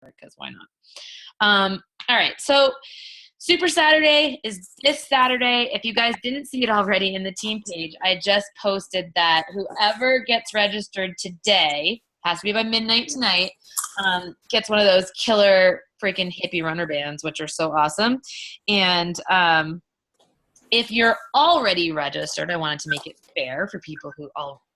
because why not? All right. So Super Saturday is this Saturday. If you guys didn't see it already in the team page, I just posted that whoever gets registered today, has to be by midnight tonight, gets one of those killer freaking hippie runner bands, which are so awesome. And if you're already registered, I wanted to make it fair for people who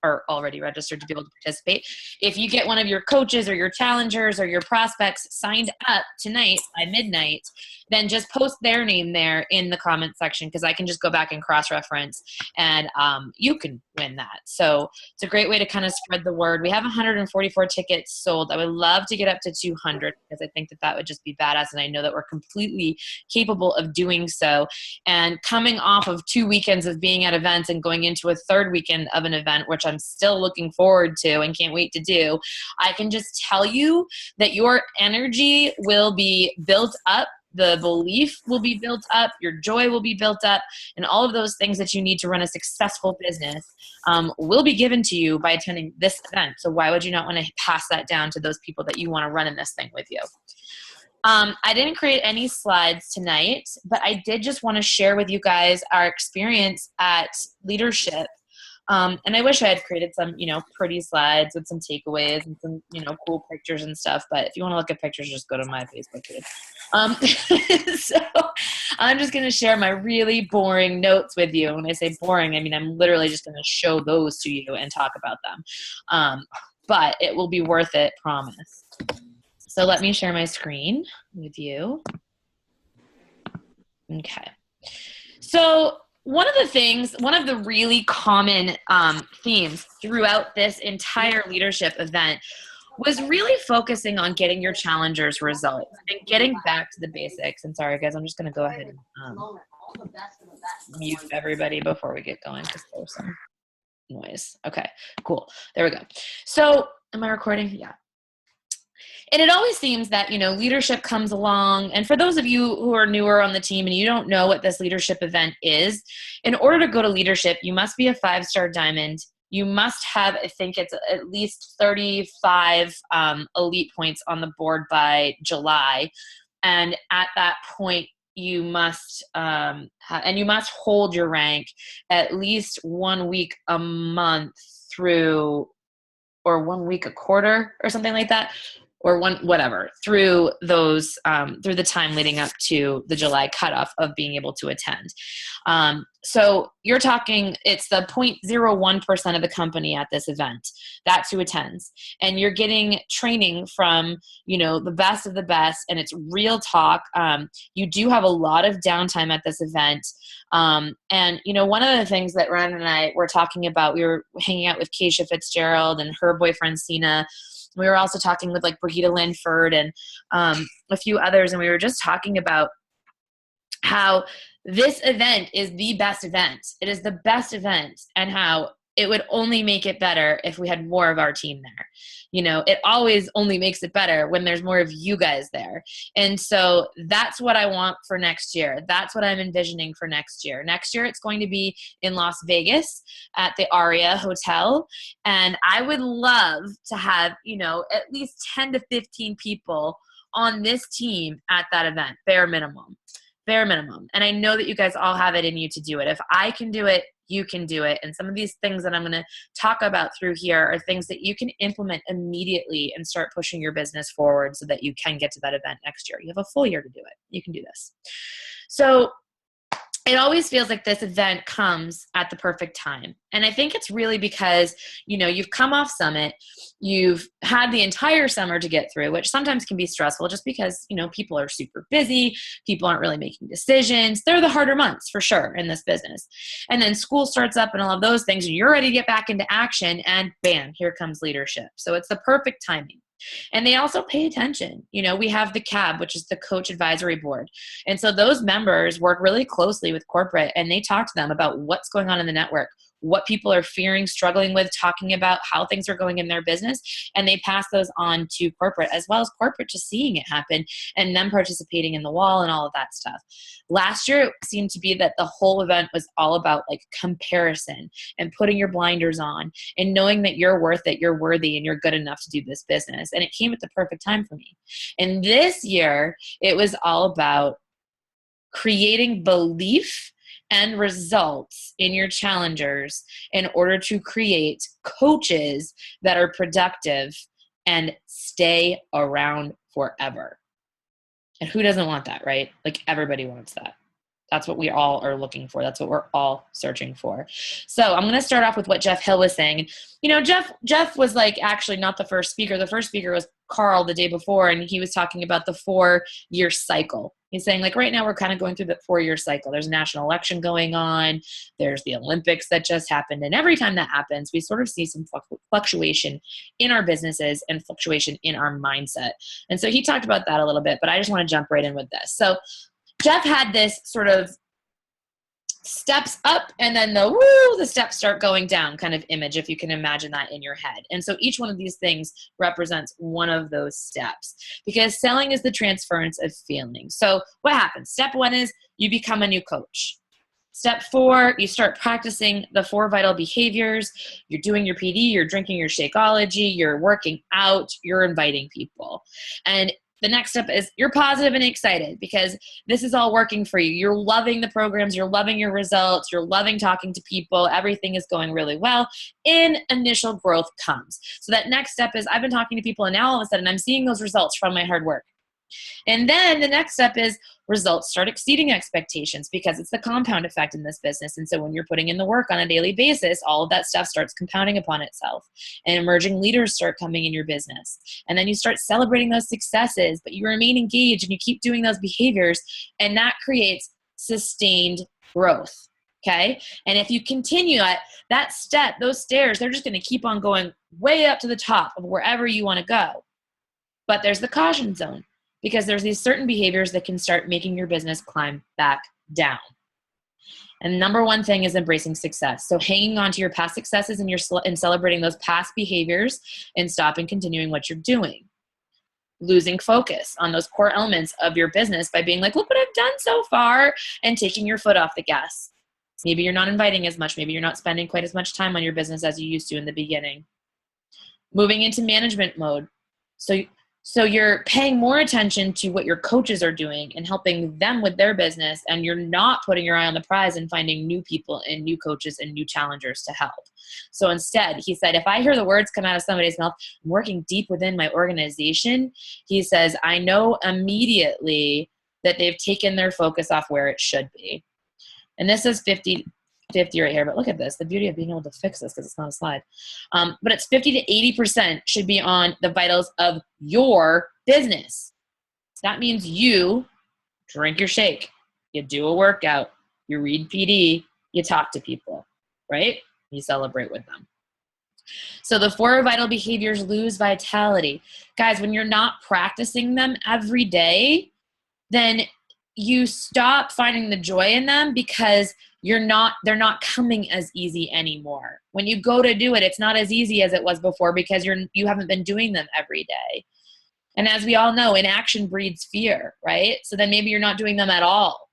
are already registered to be able to participate. If you get one of your coaches or your challengers or your prospects signed up tonight by midnight, then just post their name there in the comment section, because I can just go back and cross-reference, and you can win that. So it's a great way to kind of spread the word. We have 144 tickets sold. I would love to get up to 200, because I think that would just be badass, and I know that we're completely capable of doing so. And coming off of 2 weekends of being at events and going into a third weekend of an event, which I'm still looking forward to and can't wait to do, I can just tell you that your energy will be built up. The belief will be built up, your joy will be built up, and all of those things that you need to run a successful business will be given to you by attending this event. So why would you not want to pass that down to those people that you want to run in this thing with you? I didn't create any slides tonight, but I did just want to share with you guys our experience at Leadership. And I wish I had created some, pretty slides with some takeaways and some, cool pictures and stuff. But if you want to look at pictures, just go to my Facebook page. So I'm just going to share my really boring notes with you. When I say boring, I mean, I'm literally just going to show those to you and talk about them. But it will be worth it, promise. So let me share my screen with you. Okay. So one of the really common themes throughout this entire leadership event was really focusing on getting your challengers results and getting back to the basics. And sorry, guys, I'm just going to go ahead and mute everybody before we get going, because there's some noise. Okay, cool. There we go. So am I recording? Yeah. And it always seems that, leadership comes along. And for those of you who are newer on the team and you don't know what this leadership event is, in order to go to leadership, you must be a 5-star diamond. You must have, I think it's at least 35 elite points on the board by July. And at that point, you must you must hold your rank at least 1 week a month through, or 1 week a quarter or something like that, or through those, through the time leading up to the July cutoff of being able to attend. So you're talking, it's the 0.01% of the company at this event. That's who attends. And you're getting training from, the best of the best, and it's real talk. You do have a lot of downtime at this event. And, one of the things that Ryan and I were talking about, we were hanging out with Keisha Fitzgerald and her boyfriend, Sina. We were also talking with Brigitte Linford and a few others, and we were just talking about how this event is the best event. It is the best event, and how it would only make it better if we had more of our team there. It always only makes it better when there's more of you guys there. And so that's what I want for next year. That's what I'm envisioning for next year. Next year, it's going to be in Las Vegas at the Aria Hotel. And I would love to have, at least 10 to 15 people on this team at that event, bare minimum. And I know that you guys all have it in you to do it. If I can do it, you can do it. And some of these things that I'm going to talk about through here are things that you can implement immediately and start pushing your business forward so that you can get to that event next year. You have a full year to do it. You can do this. So it always feels like this event comes at the perfect time. And I think it's really because, you've come off Summit, you've had the entire summer to get through, which sometimes can be stressful just because, people are super busy, people aren't really making decisions. They're the harder months for sure in this business. And then school starts up and all of those things, and you're ready to get back into action, and bam, here comes leadership. So it's the perfect timing. And they also pay attention. We have the CAB, which is the Coach Advisory Board. And so those members work really closely with corporate, and they talk to them about what's going on in the network. what people are fearing, struggling with, talking about how things are going in their business. And they pass those on to corporate, as well as corporate just seeing it happen and them participating in the wall and all of that stuff. Last year, it seemed to be that the whole event was all about like comparison and putting your blinders on and knowing that you're worth it, you're worthy, and you're good enough to do this business. And it came at the perfect time for me. And this year, it was all about creating belief and results in your challengers in order to create coaches that are productive and stay around forever. And who doesn't want that, right? Like everybody wants that. That's what we all are looking for. That's what we're all searching for. So I'm going to start off with what Jeff Hill was saying. You know, Jeff was like actually not the first speaker. The first speaker was Carl the day before, and he was talking about the 4-year cycle. He's saying like right now we're kind of going through the 4-year cycle. There's a national election going on. There's the Olympics that just happened. And every time that happens, we sort of see some fluctuation in our businesses and fluctuation in our mindset. And so he talked about that a little bit, but I just want to jump right in with this. So Jeff had this sort of steps up and then the steps start going down kind of image, if you can imagine that in your head. And so each one of these things represents one of those steps, because selling is the transference of feelings. So what happens? Step 1 is you become a new coach. Step 4, you start practicing the 4 vital behaviors. You're doing your PD, you're drinking your Shakeology, you're working out, you're inviting people. And the next step is you're positive and excited because this is all working for you. You're loving the programs. You're loving your results. You're loving talking to people. Everything is going really well. And initial growth comes. So that next step is I've been talking to people and now all of a sudden I'm seeing those results from my hard work. And then the next step is results start exceeding expectations because it's the compound effect in this business. And so when you're putting in the work on a daily basis, all of that stuff starts compounding upon itself and emerging leaders start coming in your business. And then you start celebrating those successes, but you remain engaged and you keep doing those behaviors, and that creates sustained growth. Okay. And if you continue at that step, those stairs, they're just going to keep on going way up to the top of wherever you want to go. But there's the caution zone, because there's these certain behaviors that can start making your business climb back down. And number one thing is embracing success. So hanging on to your past successes and celebrating those past behaviors and stopping continuing what you're doing. Losing focus on those core elements of your business by being like, look what I've done so far, and taking your foot off the gas. Maybe you're not inviting as much. Maybe you're not spending quite as much time on your business as you used to in the beginning. Moving into management mode. So you're paying more attention to what your coaches are doing and helping them with their business, and you're not putting your eye on the prize and finding new people and new coaches and new challengers to help. So instead, he said, if I hear the words come out of somebody's mouth, I'm working deep within my organization. He says, I know immediately that they've taken their focus off where it should be. And this is 50 right here, but look at this, the beauty of being able to fix this because it's not a slide. But it's 50 to 80% should be on the vitals of your business. That means you drink your shake, you do a workout, you read PD, you talk to people, right? You celebrate with them. So the 4 vital behaviors lose vitality. Guys, when you're not practicing them every day, then you stop finding the joy in them because they're not coming as easy anymore. When you go to do it, it's not as easy as it was before because you haven't been doing them every day. And as we all know, inaction breeds fear, right? So then maybe you're not doing them at all.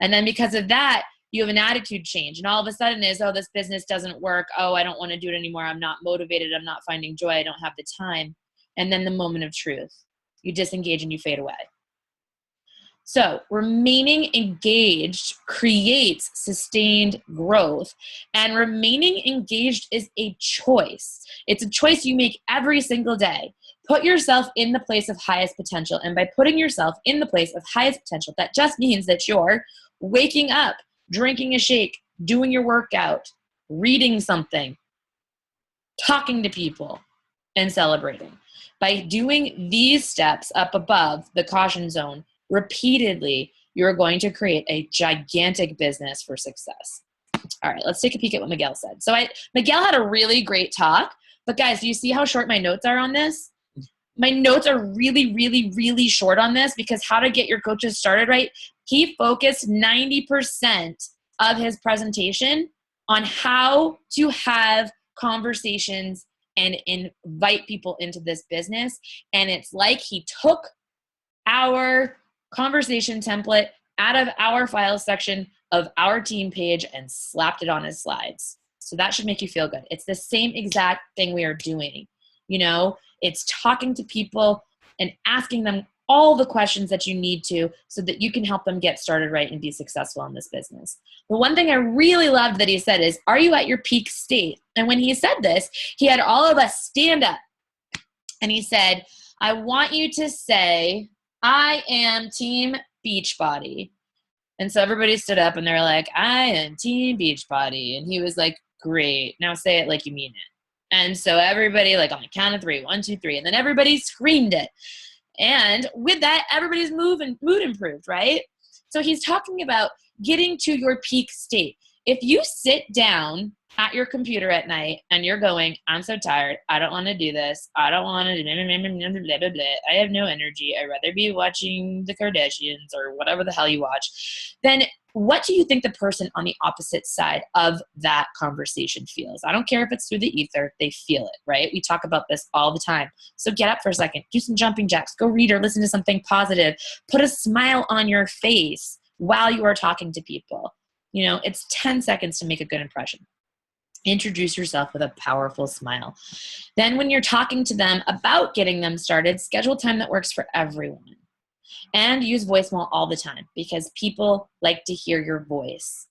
And then because of that, you have an attitude change. And all of a sudden is, oh, this business doesn't work. Oh, I don't want to do it anymore. I'm not motivated. I'm not finding joy. I don't have the time. And then the moment of truth, you disengage and you fade away. So remaining engaged creates sustained growth, and remaining engaged is a choice. It's a choice you make every single day. Put yourself in the place of highest potential. And by putting yourself in the place of highest potential, that just means that you're waking up, drinking a shake, doing your workout, reading something, talking to people, and celebrating. By doing these steps up above the caution zone, repeatedly, you're going to create a gigantic business for success. All right, let's take a peek at what Miguel said. So Miguel had a really great talk, but guys, do you see how short my notes are on this? My notes are really, really, really short on this because how to get your coaches started right. He focused 90% of his presentation on how to have conversations and invite people into this business. And it's like he took our conversation template out of our file section of our team page and slapped it on his slides. So that should make you feel good. It's the same exact thing we are doing. You know, it's talking to people and asking them all the questions that you need to so that you can help them get started right and be successful in this business. The one thing I really loved that he said is, are you at your peak state? And when he said this, he had all of us stand up and he said, I want you to say, I am Team Beachbody. And so everybody stood up and they're like, I am Team Beachbody. And he was like, great. Now say it like you mean it. And so everybody, like on the count of 3, 1, 2, 3, and then everybody screamed it. And with that, everybody's mood improved, right? So he's talking about getting to your peak state. If you sit down at your computer at night and you're going, I'm so tired, I don't want to do this, I don't want to blah, blah, blah, I have no energy, I'd rather be watching the Kardashians or whatever the hell you watch, then what do you think the person on the opposite side of that conversation feels? I don't care if it's through the ether, they feel it, right? We talk about this all the time. So get up for a second, do some jumping jacks, go read or listen to something positive, put a smile on your face while you are talking to people. You know, it's 10 seconds to make a good impression. Introduce yourself with a powerful smile. Then when you're talking to them about getting them started, schedule time that works for everyone. And use voicemail all the time because people like to hear your voice.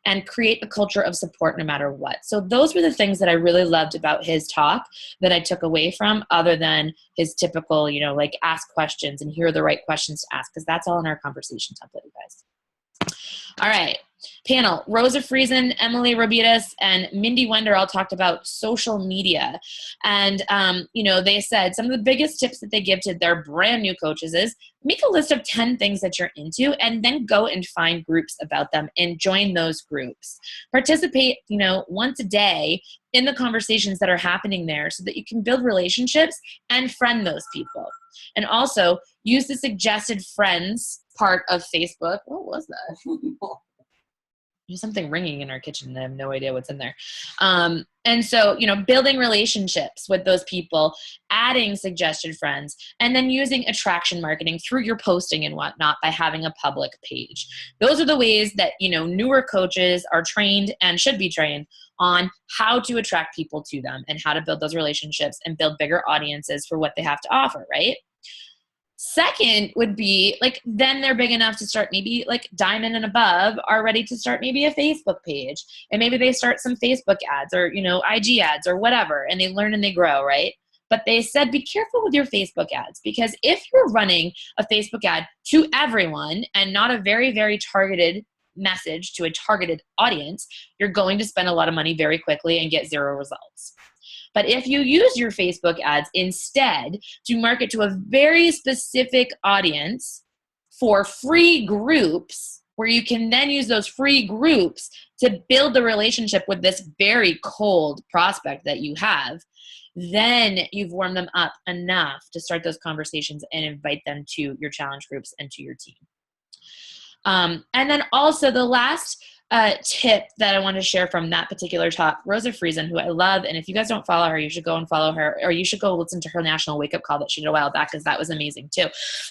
And create a culture of support no matter what. So those were the things that I really loved about his talk that I took away from, other than his typical, you know, like ask questions and here are the right questions to ask, because that's all in our conversation template, you guys. All right. Panel, Rosa Friesen, Emily Robidas, and Mindy Wender all talked about social media. And, you know, they said some of the biggest tips that they give to their brand new coaches is make a list of 10 things that you're into and then go and find groups about them and join those groups. Participate, you know, once a day in the conversations that are happening there so that you can build relationships and friend those people. And also use the suggested friends part of Facebook. What was that? There's something ringing in our kitchen and I have no idea what's in there. And so, you know, building relationships with those people, adding suggested friends, and then using attraction marketing through your posting and whatnot by having a public page. Those are the ways that, you know, newer coaches are trained and should be trained on how to attract people to them and how to build those relationships and build bigger audiences for what they have to offer, right? Second would be like, then they're big enough to start, maybe like diamond and above are ready to start maybe a Facebook page, and maybe they start some Facebook ads or, you know, IG ads or whatever, and they learn and they grow, right? But they said, be careful with your Facebook ads, because if you're running a Facebook ad to everyone and not a very, very targeted message to a targeted audience, you're going to spend a lot of money very quickly and get 0 results. But if you use your Facebook ads instead to market to a very specific audience for free groups, where you can then use those free groups to build the relationship with this very cold prospect that you have, then you've warmed them up enough to start those conversations and invite them to your challenge groups and to your team. And then also the last tip that I want to share from that particular talk, Rosa Friesen, who I love, and if you guys don't follow her, you should go and follow her, or you should go listen to her national wake-up call that she did a while back, because that was amazing too.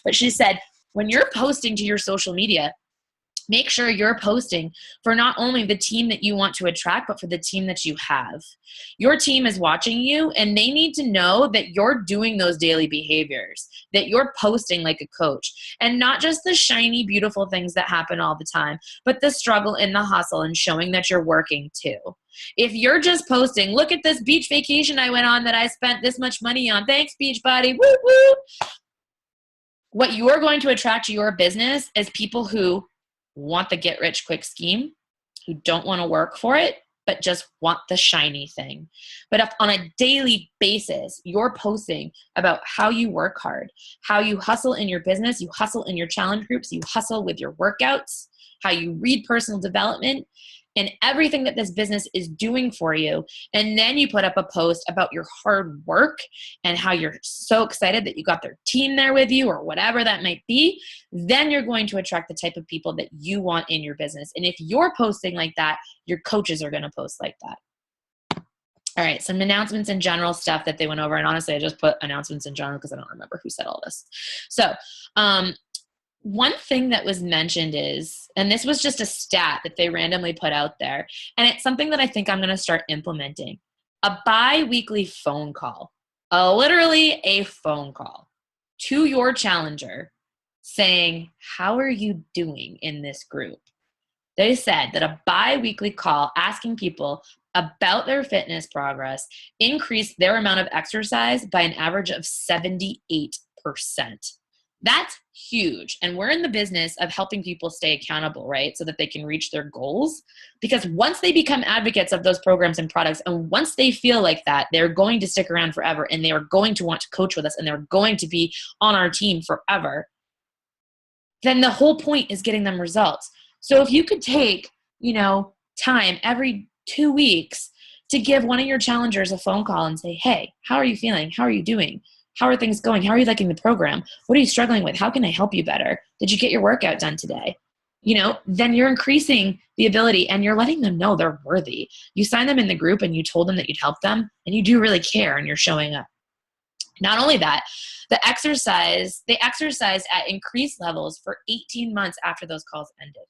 But she said, when you're posting to your social media, make sure you're posting for not only the team that you want to attract, but for the team that you have. Your team is watching you, and they need to know that you're doing those daily behaviors, that you're posting like a coach, and not just the shiny, beautiful things that happen all the time, but the struggle and the hustle and showing that you're working too. If you're just posting, look at this beach vacation I went on that I spent this much money on, thanks Beachbody, woo woo. What you are going to attract to your business is people who want the get rich quick scheme, who don't want to work for it, but just want the shiny thing. But if on a daily basis, you're posting about how you work hard, how you hustle in your business, you hustle in your challenge groups, you hustle with your workouts, how you read personal development, and everything that this business is doing for you, and then you put up a post about your hard work and how you're so excited that you got their team there with you or whatever that might be, then you're going to attract the type of people that you want in your business. And if you're posting like that, your coaches are going to post like that. All right, some announcements in general stuff that they went over. And honestly, I just put announcements in general because I don't remember who said all this. So one thing that was mentioned is, and this was just a stat that they randomly put out there, and it's something that I think I'm going to start implementing, a bi-weekly phone call, literally a phone call to your challenger saying, how are you doing in this group? They said that a bi-weekly call asking people about their fitness progress increased their amount of exercise by an average of 78%. That's huge. And we're in the business of helping people stay accountable, right? So that they can reach their goals. Because once they become advocates of those programs and products, and once they feel like that, they're going to stick around forever, and they are going to want to coach with us, and they're going to be on our team forever. Then the whole point is getting them results. So if you could take, time every 2 weeks to give one of your challengers a phone call and say, hey, how are you feeling? How are you doing? How are things going? How are you liking the program? What are you struggling with? How can I help you better? Did you get your workout done today? Then you're increasing the ability, and you're letting them know they're worthy. You signed them in the group and you told them that you'd help them, and you do really care, and you're showing up. Not only that, they exercised at increased levels for 18 months after those calls ended.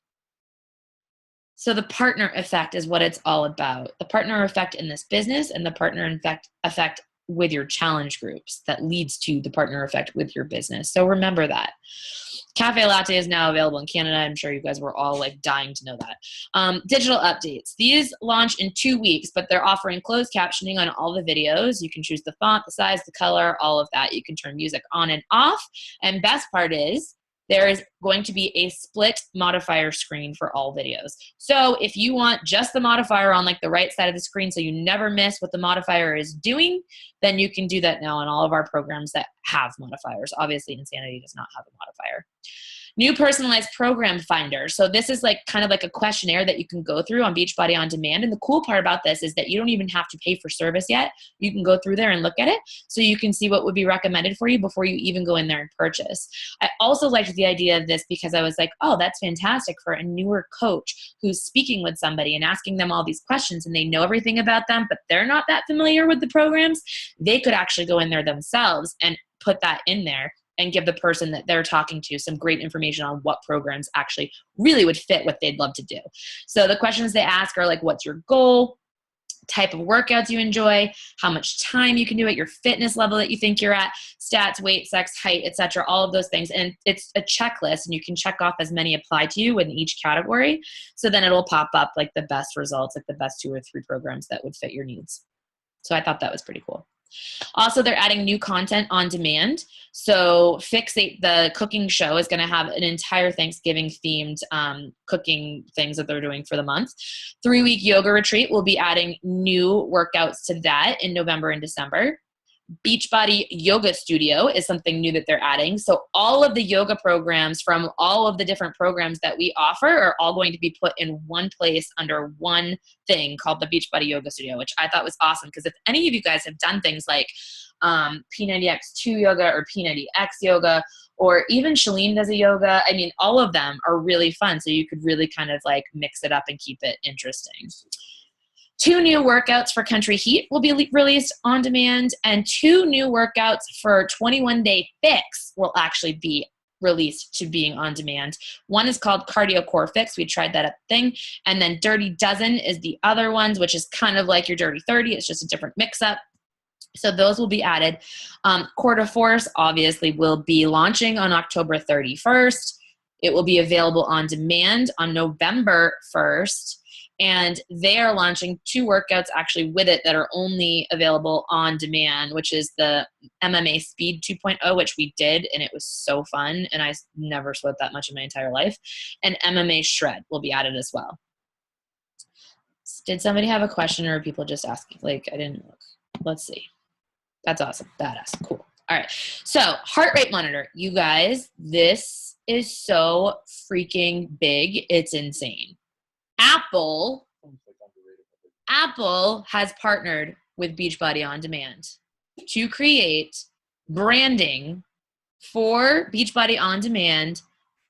So the partner effect is what it's all about. The partner effect in this business and the partner effect with your challenge groups that leads to the partner effect with your business. So remember that. Cafe Latte is now available in Canada. I'm sure you guys were all dying to know that. Digital updates. These launch in 2 weeks, but they're offering closed captioning on all the videos. You can choose the font, the size, the color, all of that. You can turn music on and off. And best part is, there is going to be a split modifier screen for all videos. So if you want just the modifier on the right side of the screen so you never miss what the modifier is doing, then you can do that now in all of our programs that have modifiers. Obviously, Insanity does not have a modifier. New personalized program finder. So this is kind of like a questionnaire that you can go through on Beachbody On Demand. And the cool part about this is that you don't even have to pay for service yet. You can go through there and look at it so you can see what would be recommended for you before you even go in there and purchase. I also liked the idea of this because I was like, oh, that's fantastic for a newer coach who's speaking with somebody and asking them all these questions, and they know everything about them, but they're not that familiar with the programs. They could actually go in there themselves and put that in there and give the person that they're talking to some great information on what programs actually really would fit what they'd love to do. So the questions they ask are what's your goal, type of workouts you enjoy, how much time you can do it, your fitness level that you think you're at, stats, weight, sex, height, etc., all of those things. And it's a checklist, and you can check off as many apply to you in each category. So then it'll pop up the best results, the best 2 or 3 programs that would fit your needs. So I thought that was pretty cool. Also, they're adding new content on demand. So Fixate, the cooking show, is going to have an entire Thanksgiving themed cooking things that they're doing for the month. 3-week yoga retreat will be adding new workouts to that in November and December. Beachbody Yoga Studio is something new that they're adding. So all of the yoga programs from all of the different programs that we offer are all going to be put in one place under one thing called the Beachbody Yoga Studio, which I thought was awesome, because if any of you guys have done things like P90X2 yoga or P90X yoga, or even Shalene does a yoga, all of them are really fun. So you could really kind of mix it up and keep it interesting. 2 new workouts for Country Heat will be released on demand, and 2 new workouts for 21 Day Fix will actually be released to being on demand. One is called Cardio Core Fix. We tried that thing. And then Dirty Dozen is the other ones, which is kind of like your Dirty 30. It's just a different mix-up. So those will be added. Core to Force obviously will be launching on October 31st. It will be available on demand on November 1st. And they are launching 2 workouts actually with it that are only available on demand, which is the MMA Speed 2.0, which we did, and it was so fun, and I never sweat that much in my entire life. And MMA Shred will be added as well. Did somebody have a question, or are people just asking? I didn't look. Let's see. That's awesome. Badass. Cool. All right. So heart rate monitor. You guys, this is so freaking big. It's insane. Apple Apple has partnered with Beachbody On Demand to create branding for Beachbody On Demand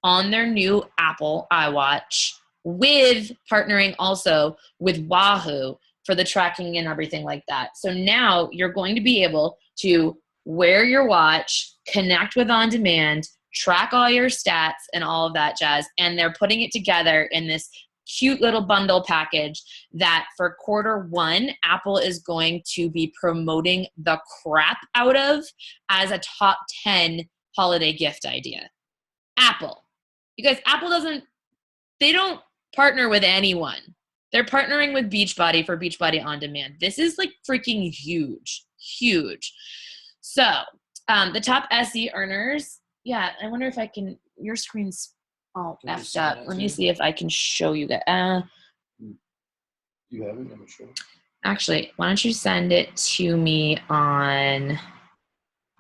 on their new Apple iWatch, with partnering also with Wahoo for the tracking and everything like that. So now you're going to be able to wear your watch, connect with On Demand, track all your stats and all of that jazz. And they're putting it together in this cute little bundle package that for Q1, Apple is going to be promoting the crap out of as a top 10 holiday gift idea. Apple. You guys, they don't partner with anyone. They're partnering with Beachbody for Beachbody On Demand. This is like freaking huge, huge. So the top SE earners, yeah, I wonder if I can, your screen's all effed up. Let me see if I can show you that. You have it? I'm sure. Actually, why don't you send it to me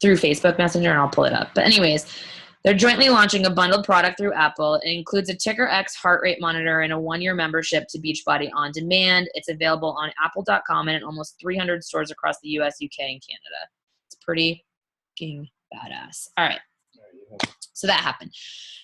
through Facebook Messenger and I'll pull it up. But anyways, they're jointly launching a bundled product through Apple. It includes a TickerX heart rate monitor and a 1-year membership to Beachbody On Demand. It's available on apple.com and in almost 300 stores across the US, UK, and Canada. It's pretty fucking badass. All right. So that happened.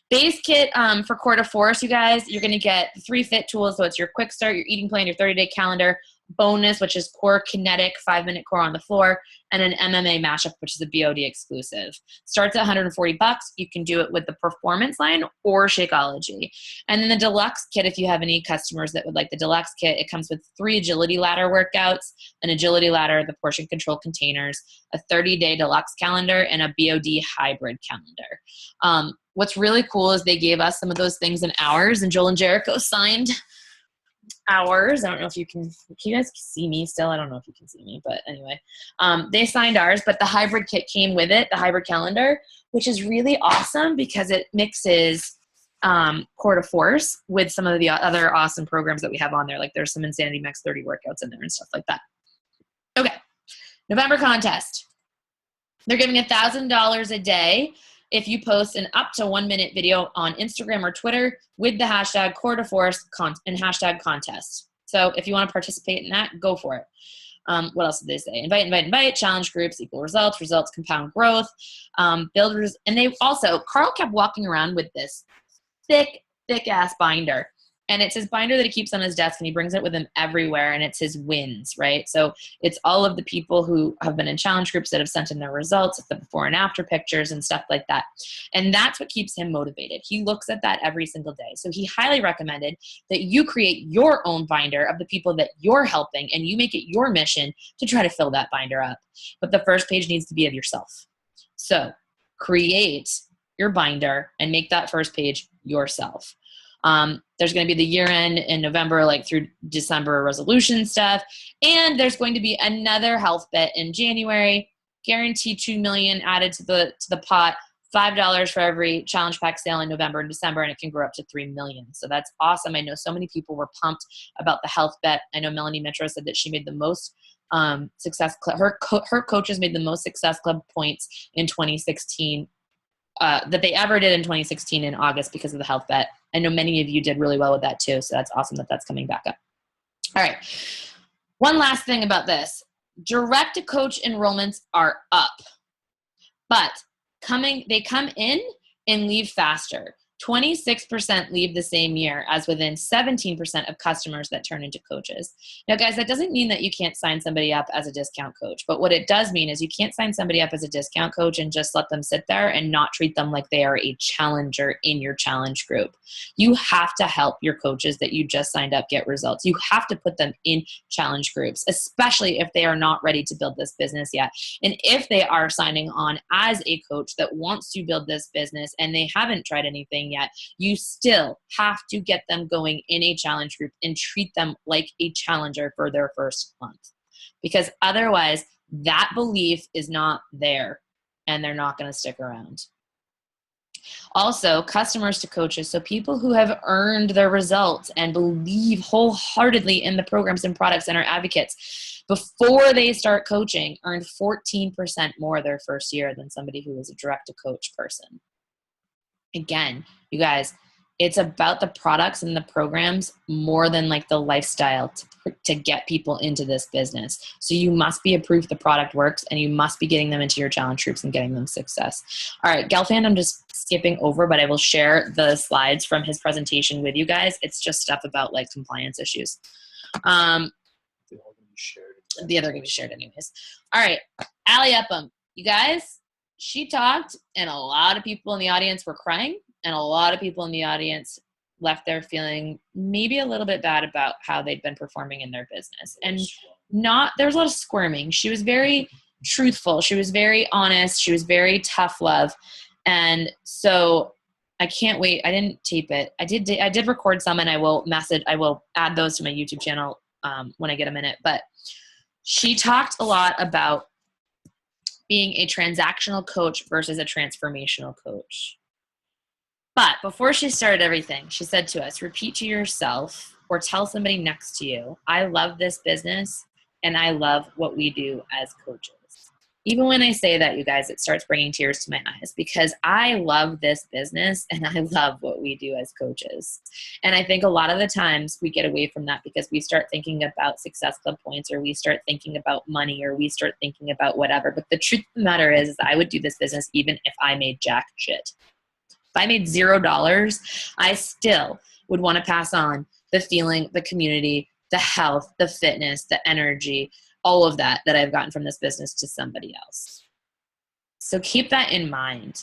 Base kit for Q4, you guys, you're going to get 3 fit tools. So it's your quick start, your eating plan, your 30-day calendar, bonus, which is core kinetic 5-minute core on the floor, and an MMA mashup, which is a BOD exclusive. Starts at $140. You can do it with the Performance line or Shakeology. And then the deluxe kit, if you have any customers that would like the deluxe kit, it comes with 3 agility ladder workouts, an agility ladder, the portion control containers, a 30-day deluxe calendar, and a BOD hybrid calendar. What's really cool is they gave us some of those things in ours, and Joel and Jericho signed ours. I don't know if can you guys see me still? I don't know if you can see me, but anyway, they signed ours, but the hybrid kit came with it, the hybrid calendar, which is really awesome because it mixes Core to Force with some of the other awesome programs that we have on there. Like there's some Insanity Max 30 workouts in there and stuff like that. Okay. November contest. They're giving $1,000 a day if you post an up to 1-minute video on Instagram or Twitter with the hashtag Core to Force and hashtag contest. So if you want to participate in that, go for it. What else did they say? Invite, challenge groups, equal results compound growth, builders. And they also, Carl kept walking around with this thick ass binder. And it's his binder that he keeps on his desk, and he brings it with him everywhere, and it's his wins, right? So it's all of the people who have been in challenge groups that have sent in their results, the before and after pictures and stuff like that. And that's what keeps him motivated. He looks at that every single day. So he highly recommended that you create your own binder of the people that you're helping, and you make it your mission to try to fill that binder up. But the first page needs to be of yourself. So create your binder and make that first page yourself. There's going to be the year end in November, like through December resolution stuff. And there's going to be another health bet in January, guaranteed 2 million added to the pot, $5 for every challenge pack sale in November and December, and it can grow up to 3 million. So that's awesome. I know so many people were pumped about the health bet. I know Melanie Mitro said that she made the most success. Her coaches made the most Success Club points in 2016. That they ever did in 2016 in August because of the health bet. I know many of you did really well with that too, so that's awesome that that's coming back up. All right. One last thing about this. Direct-to-coach enrollments are up, but they come in and leave faster. 26% leave the same year as within 17% of customers that turn into coaches. Now, guys, that doesn't mean that you can't sign somebody up as a discount coach, but what it does mean is you can't sign somebody up as a discount coach and just let them sit there and not treat them like they are a challenger in your challenge group. You have to help your coaches that you just signed up get results. You have to put them in challenge groups, especially if they are not ready to build this business yet. And if they are signing on as a coach that wants to build this business and they haven't tried anything yet, you still have to get them going in a challenge group and treat them like a challenger for their first month, because otherwise that belief is not there and they're not going to stick around. Also, customers to coaches, so people who have earned their results and believe wholeheartedly in the programs and products and are advocates before they start coaching, earned 14% more their first year than somebody who is a direct to coach person. Again, you guys, It's about the products and the programs more than like the lifestyle to get people into this business. So you must be a proof the product works, and you must be getting them into your challenge groups and getting them success. All right, Gelfand, I'm just skipping over, but I will share the slides from his presentation with you guys. It's just stuff about like compliance issues. They're all going to be shared. The other going to be shared anyways. All right, Allie Upham, you guys, she talked, and a lot of people in the audience were crying. And a lot of people in the audience left there feeling maybe a little bit bad about how they'd been performing in their business. And there was a lot of squirming. She was very truthful. She was very honest. She was very tough love. And so I can't wait. I didn't tape it. I did record some, and I will add those to my YouTube channel when I get a minute. But she talked a lot about being a transactional coach versus a transformational coach. But before she started everything, she said to us, repeat to yourself or tell somebody next to you, I love this business and I love what we do as coaches. Even when I say that, you guys, it starts bringing tears to my eyes because I love this business and I love what we do as coaches. And I think a lot of the times we get away from that because we start thinking about Success Club points, or we start thinking about money, or we start thinking about whatever. But the truth of the matter is I would do this business even if I made jack shit. If I made $0, I still would want to pass on the feeling, the community, the health, the fitness, the energy, all of that I've gotten from this business to somebody else. So keep that in mind.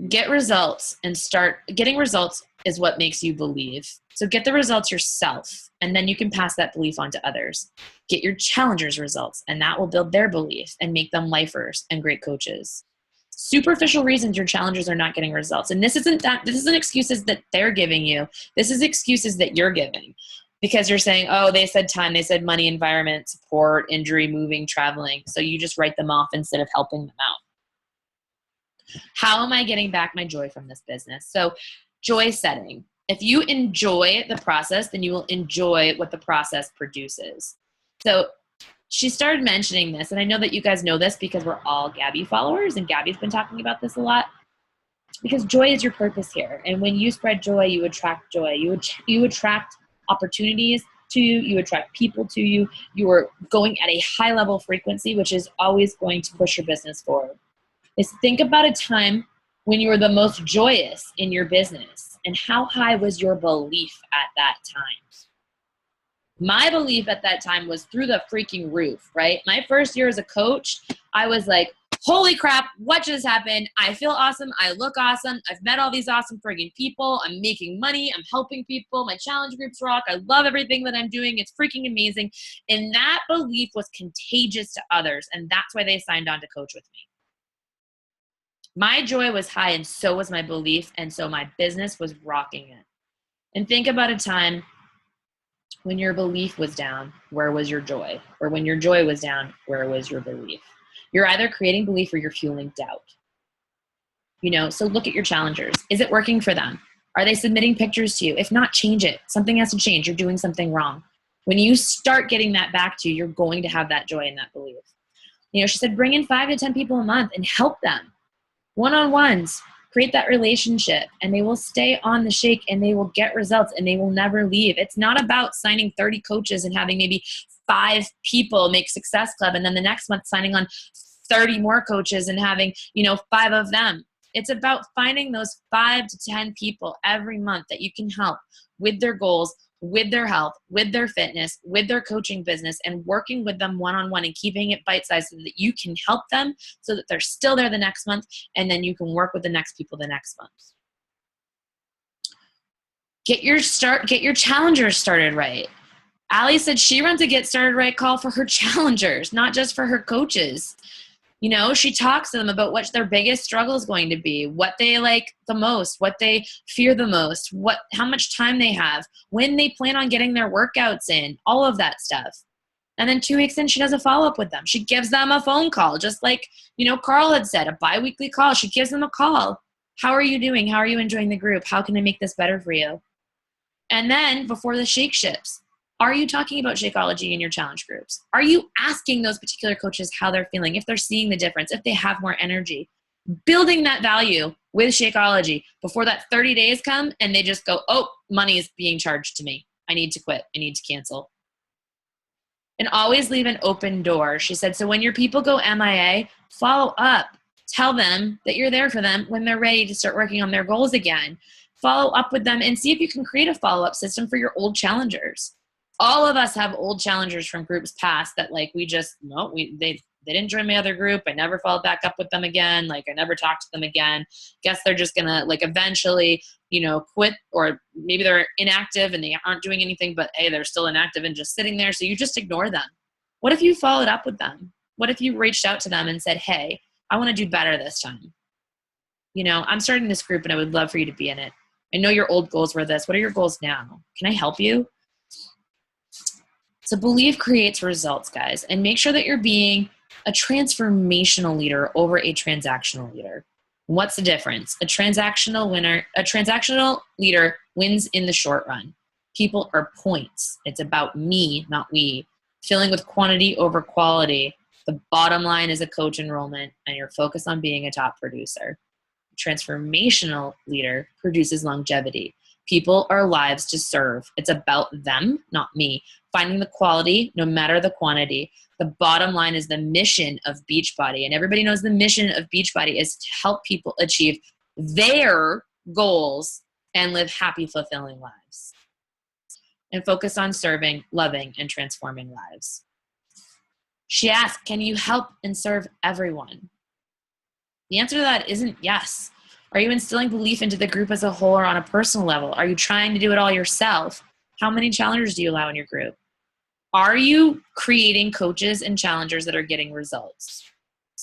Get results and start getting results is what makes you believe. So get the results yourself, and then you can pass that belief on to others. Get your challengers results, and that will build their belief and make them lifers and great coaches. Superficial reasons your challengers are not getting results. And this isn't excuses that they're giving you. This is excuses that you're giving because you're saying, oh, they said time, they said money, environment, support, injury, moving, traveling. So you just write them off instead of helping them out. How am I getting back my joy from this business? So joy setting. If you enjoy the process, then you will enjoy what the process produces. So she started mentioning this, and I know that you guys know this because we're all Gabby followers, and Gabby's been talking about this a lot, because joy is your purpose here. And when you spread joy, you attract joy. You attract opportunities to you. You attract people to you. You are going at a high level frequency, which is always going to push your business forward. Think about a time when you were the most joyous in your business, and how high was your belief at that time? My belief at that time was through the freaking roof, right? My first year as a coach, I was like, holy crap, what just happened? I feel awesome. I look awesome. I've met all these awesome freaking people. I'm making money. I'm helping people. My challenge groups rock. I love everything that I'm doing. It's freaking amazing. And that belief was contagious to others. And that's why they signed on to coach with me. My joy was high, and so was my belief. And so my business was rocking it. And think about a time when your belief was down, where was your joy? Or when your joy was down, where was your belief? You're either creating belief or you're fueling doubt. So look at your challengers. Is it working for them? Are they submitting pictures to you? If not, change it. Something has to change. You're doing something wrong. When you start getting that back to you, you're going to have that joy and that belief. She said, bring in 5 to 10 people a month and help them. One-on-ones. Create that relationship, and they will stay on the shake, and they will get results, and they will never leave. It's not about signing 30 coaches and having maybe 5 people make Success Club, and then the next month signing on 30 more coaches and having 5 of them. It's about finding those 5 to 10 people every month that you can help with their goals, with their health, with their fitness, with their coaching business, and working with them one-on-one and keeping it bite-sized so that you can help them so that they're still there the next month, and then you can work with the next people the next month. Get your challengers started right. Allie said she runs a Get Started Right call for her challengers, not just for her coaches. She talks to them about what their biggest struggle is going to be, what they like the most, what they fear the most, how much time they have, when they plan on getting their workouts in, all of that stuff. And then 2 weeks in, she does a follow-up with them. She gives them a phone call, just like, Carl had said, a bi-weekly call. She gives them a call. How are you doing? How are you enjoying the group? How can I make this better for you? And then before the shake ships, are you talking about Shakeology in your challenge groups? Are you asking those particular coaches how they're feeling, if they're seeing the difference, if they have more energy? Building that value with Shakeology before that 30 days come and they just go, oh, money is being charged to me. I need to quit. I need to cancel. And always leave an open door. She said, so when your people go MIA, follow up. Tell them that you're there for them when they're ready to start working on their goals again. Follow up with them and see if you can create a follow-up system for your old challengers. All of us have old challengers from groups past that like we just, no, they didn't join my other group. I never followed back up with them again. Like I never talked to them again. Guess they're just going to like eventually, quit, or maybe they're inactive and they aren't doing anything, but hey, they're still inactive and just sitting there. So you just ignore them. What if you followed up with them? What if you reached out to them and said, hey, I want to do better this time. I'm starting this group and I would love for you to be in it. I know your old goals were this. What are your goals now? Can I help you? So belief creates results, guys, and make sure that you're being a transformational leader over a transactional leader. What's the difference? A transactional leader wins in the short run. People are points. It's about me, not we. Filling with quantity over quality. The bottom line is a coach enrollment, and you're focused on being a top producer. A transformational leader produces longevity. People are lives to serve. It's about them, not me. Finding the quality, no matter the quantity. The bottom line is the mission of Beachbody. And everybody knows the mission of Beachbody is to help people achieve their goals and live happy, fulfilling lives. And focus on serving, loving, and transforming lives. She asked, can you help and serve everyone? The answer to that isn't yes. Are you instilling belief into the group as a whole or on a personal level? Are you trying to do it all yourself? How many challengers do you allow in your group? Are you creating coaches and challengers that are getting results?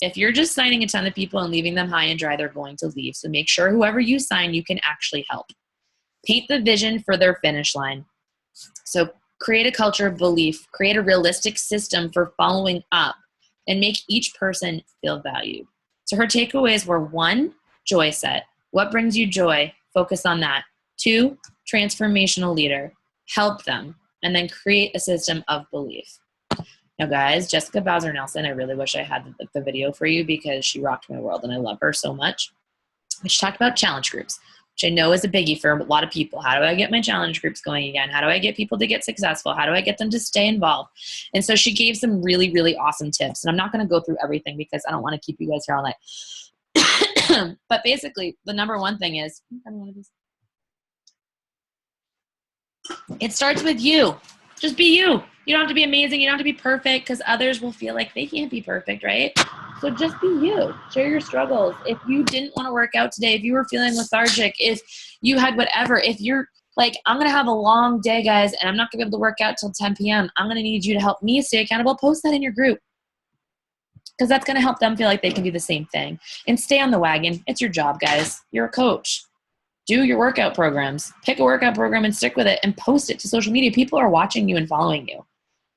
If you're just signing a ton of people and leaving them high and dry, they're going to leave. So make sure whoever you sign, you can actually help. Paint the vision for their finish line. So create a culture of belief, create a realistic system for following up, and make each person feel valued. So her takeaways were 1, joy set. What brings you joy? Focus on that. 2, transformational leader. Help them. And then create a system of belief. Now, guys, Jessica Bowser Nelson, I really wish I had the video for you because she rocked my world and I love her so much. She talked about challenge groups, which I know is a biggie for a lot of people. How do I get my challenge groups going again? How do I get people to get successful? How do I get them to stay involved? And so she gave some really, really awesome tips. And I'm not going to go through everything because I don't want to keep you guys here all night. But basically, the number one thing is, it starts with you. Just be you. You don't have to be amazing. You don't have to be perfect because others will feel like they can't be perfect, right? So just be you. Share your struggles. If you didn't want to work out today, if you were feeling lethargic, if you had whatever, if you're like, I'm going to have a long day, guys, and I'm not going to be able to work out till 10 p.m. I'm going to need you to help me stay accountable. Post that in your group because that's going to help them feel like they can do the same thing. And stay on the wagon. It's your job, guys. You're a coach. Do your workout programs. Pick a workout program and stick with it and post it to social media. People are watching you and following you.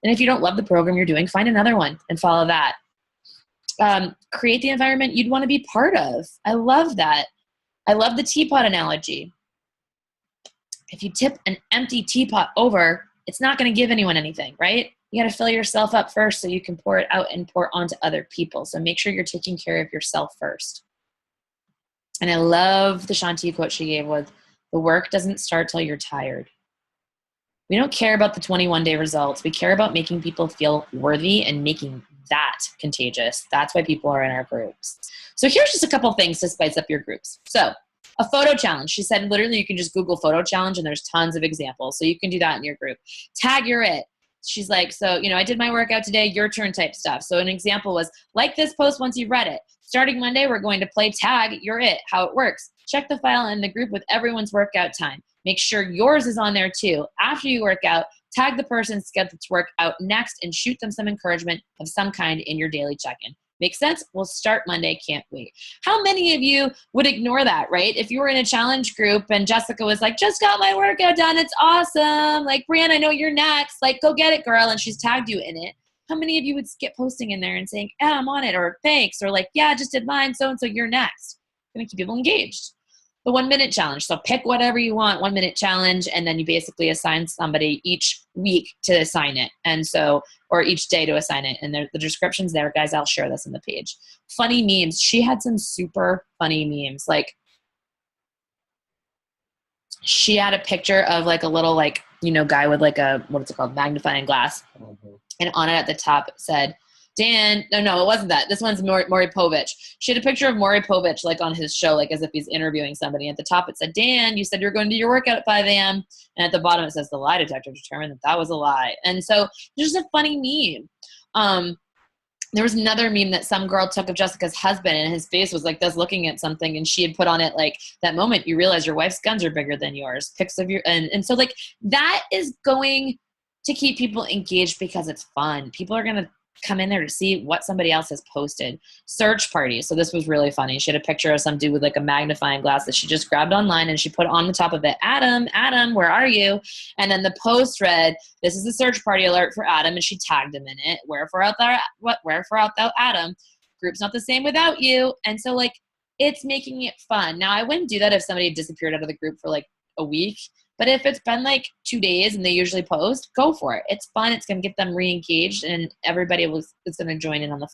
And if you don't love the program you're doing, find another one and follow that. Create the environment you'd want to be part of. I love that. I love the teapot analogy. If you tip an empty teapot over, it's not going to give anyone anything, right? You got to fill yourself up first so you can pour it out and pour onto other people. So make sure you're taking care of yourself first. And I love the Shanti quote she gave was, the work doesn't start till you're tired. We don't care about the 21-day results. We care about making people feel worthy and making that contagious. That's why people are in our groups. So here's just a couple things to spice up your groups. So a photo challenge. She said literally you can just Google photo challenge and there's tons of examples. So you can do that in your group. Tag your it. She's like, so, I did my workout today, your turn type stuff. So an example was, like this post once you've read it. Starting Monday, we're going to play tag your it, how it works. Check the file in the group with everyone's workout time. Make sure yours is on there too. After you work out, tag the person scheduled to work out next and shoot them some encouragement of some kind in your daily check-in. Make sense? We'll start Monday. Can't wait. How many of you would ignore that, right? If you were in a challenge group and Jessica was like, just got my workout done. It's awesome. Like, Brianna, I know you're next. Like, go get it, girl. And she's tagged you in it. How many of you would skip posting in there and saying, yeah, I'm on it, or thanks, or like, yeah, I just did mine, so-and-so, you're next. Going to keep people engaged. The 1-minute challenge. So pick whatever you want, 1-minute challenge, and then you basically assign somebody each week to assign it. And so, or each day to assign it. And the description's there, guys. I'll share this on the page. Funny memes. She had some super funny memes. Like she had a picture of like a little, like, you know, guy with like a, what is it called? Magnifying glass. And on it at the top it said, Dan, no, it wasn't that. This one's Maury Povich. She had a picture of Maury Povich, like on his show, like as if he's interviewing somebody. At the top it said, Dan, you said you were going to do your workout at 5 a.m. And at the bottom it says, the lie detector determined that that was a lie. And so it's just a funny meme. There was another meme that some girl took of Jessica's husband, and his face was like this looking at something, and she had put on it like, that moment you realize your wife's guns are bigger than yours. Pics of your, and so like that is going to keep people engaged because it's fun. People are going to come in there to see what somebody else has posted. Search parties. So this was really funny. She had a picture of some dude with like a magnifying glass that she just grabbed online, and she put on the top of it, Adam, where are you? And then the post read, this is a search party alert for Adam, and she tagged him in it. Wherefore art thou, Adam? Group's not the same without you. And so like, it's making it fun. Now I wouldn't do that if somebody had disappeared out of the group for like a week. But if it's been like 2 days and they usually post, go for it. It's fun. It's going to get them re-engaged, and everybody is going to join in on the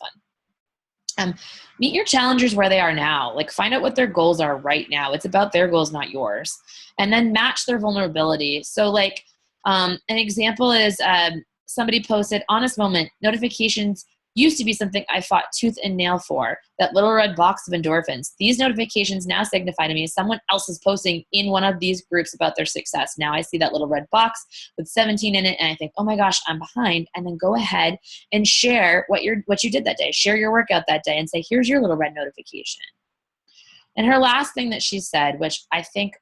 fun. Meet your challengers where they are now. Like, find out what their goals are right now. It's about their goals, not yours. And then match their vulnerability. So like an example is somebody posted, honest moment, notifications used to be something I fought tooth and nail for, that little red box of endorphins. These notifications now signify to me someone else is posting in one of these groups about their success. Now I see that little red box with 17 in it, and I think, oh my gosh, I'm behind. And then go ahead and share what you did that day. Share your workout that day and say, here's your little red notification. And her last thing that she said, which I think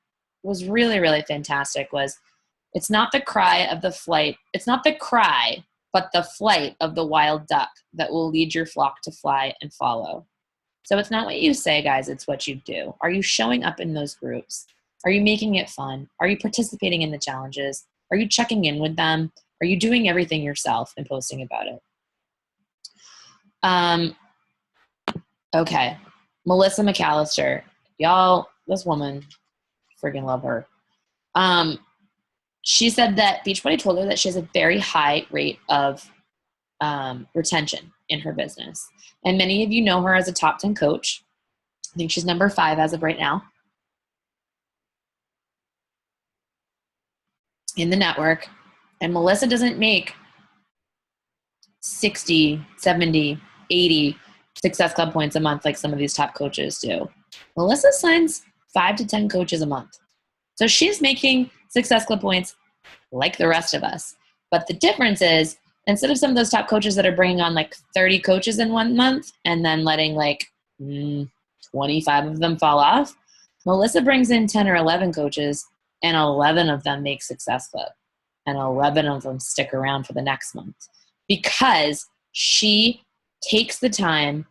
was really, really fantastic, was, it's not the cry of the flight. It's not the cry, but the flight of the wild duck that will lead your flock to fly and follow. So it's not what you say, guys, it's what you do. Are you showing up in those groups? Are you making it fun? Are you participating in the challenges? Are you checking in with them? Are you doing everything yourself and posting about it? Okay. Melissa McAllister. Y'all, this woman, friggin' love her. She said that Beachbody told her that she has a very high rate of retention in her business. And many of you know her as a top 10 coach. I think she's number 5 as of right now in the network. And Melissa doesn't make 60, 70, 80 Success Club points a month like some of these top coaches do. Melissa signs 5 to 10 coaches a month. So she's making Success Club points like the rest of us. But the difference is, instead of some of those top coaches that are bringing on like 30 coaches in 1 month and then letting like 25 of them fall off, Melissa brings in 10 or 11 coaches, and 11 of them make Success Club, and 11 of them stick around for the next month, because she takes the time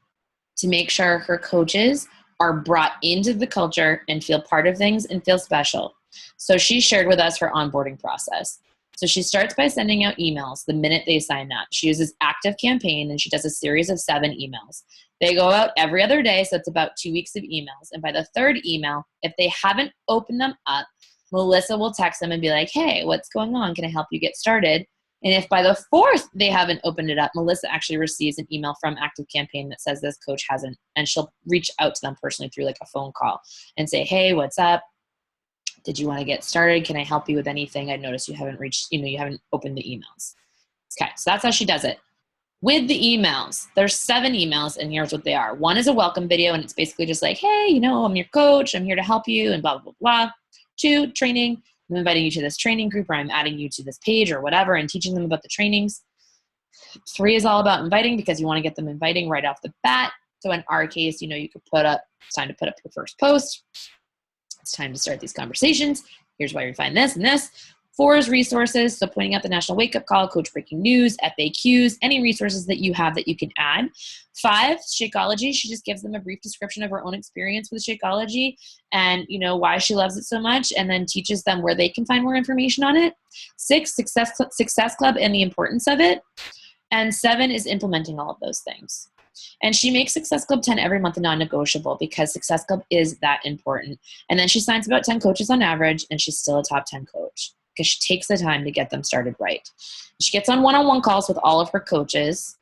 to make sure her coaches are brought into the culture and feel part of things and feel special. So she shared with us her onboarding process. So she starts by sending out emails the minute they sign up. She uses ActiveCampaign, and she does a series of 7 emails. They go out every other day, so it's about 2 weeks of emails. And by the 3rd email, if they haven't opened them up, Melissa will text them and be like, hey, what's going on? Can I help you get started? And if by the 4th they haven't opened it up, Melissa actually receives an email from ActiveCampaign that says this coach hasn't, and she'll reach out to them personally through like a phone call and say, hey, what's up? Did you want to get started? Can I help you with anything? I noticed you haven't you haven't opened the emails. Okay, so that's how she does it. With the emails, there's 7 emails, and here's what they are. 1 is a welcome video, and it's basically just like, hey, I'm your coach. I'm here to help you, and blah, blah, blah. 2, training. I'm inviting you to this training group, or I'm adding you to this page or whatever and teaching them about the trainings. 3 is all about inviting, because you want to get them inviting right off the bat. So in our case, you could it's time to put up your first post. It's time to start these conversations. Here's why you find this and this. 4 is resources. So pointing out the National Wake Up Call, Coach Breaking News, FAQs, any resources that you have that you can add. 5, Shakeology. She just gives them a brief description of her own experience with Shakeology and, why she loves it so much, and then teaches them where they can find more information on it. 6, Success Club and the importance of it. And 7 is implementing all of those things. And she makes Success Club 10 every month a non-negotiable, because Success Club is that important. And then she signs about 10 coaches on average, and she's still a top 10 coach, because she takes the time to get them started right. She gets on one-on-one calls with all of her coaches.